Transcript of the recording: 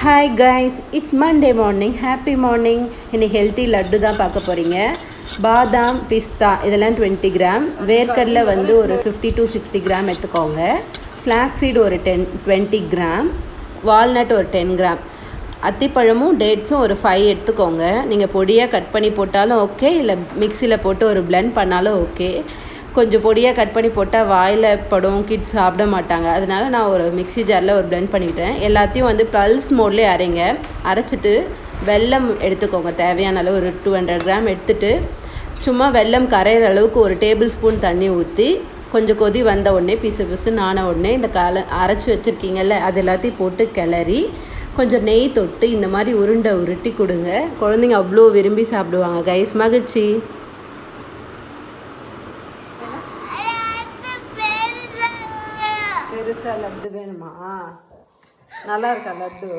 Hi guys, it's Monday morning. Happy morning. இன்னைக்கு healthy laddu தான் பார்க்க போகிறீங்க. பாதாம், பிஸ்தா இதெல்லாம் 20 கிராம், வேர்க்கடலை வந்து ஒரு 50 to 60 கிராம் எடுத்துக்கோங்க. ஃப்ளாக்ஸீடு ஒரு 20 கிராம், வால்நட் ஒரு 10 கிராம், அத்திப்பழமும் டேட்ஸும் ஒரு 5 எடுத்துக்கோங்க. நீங்கள் பொடியாக கட் பண்ணி போட்டாலும் ஓகே, இல்லை மிக்சியில் போட்டு ஒரு பிளெண்ட் பண்ணாலும் ஓகே. கொஞ்சம் பொடியாக கட் பண்ணி போட்டால் வாயில் படும், கிட்ஸ் சாப்பிட மாட்டாங்க. அதனால் நான் ஒரு மிக்ஸி ஜாரில் ஒரு பிளெண்ட் பண்ணிக்கிட்டேன். எல்லாத்தையும் வந்து பல்ஸ் மோட்லேயே அரைங்க. அரைச்சிட்டு வெல்லம் எடுத்துக்கோங்க. தேவையான அளவு ஒரு 200 கிராம் எடுத்துகிட்டு சும்மா வெல்லம் கரையிற அளவுக்கு ஒரு டேபிள் ஸ்பூன் தண்ணி ஊற்றி கொஞ்சம் கொதி வந்த உடனே பிசு ஆன உடனே இந்த அரைச்சி வச்சுருக்கீங்கல்ல அது எல்லாத்தையும் போட்டு கிளறி கொஞ்சம் நெய் தொட்டு இந்த மாதிரி உருட்டி கொடுங்க. குழந்தைங்க அவ்வளோ விரும்பி சாப்பிடுவாங்க. கைஸ், மகிழ்ச்சி. பெருசாக லட்டு வேணுமா? நல்லா இருக்கா லட்டு?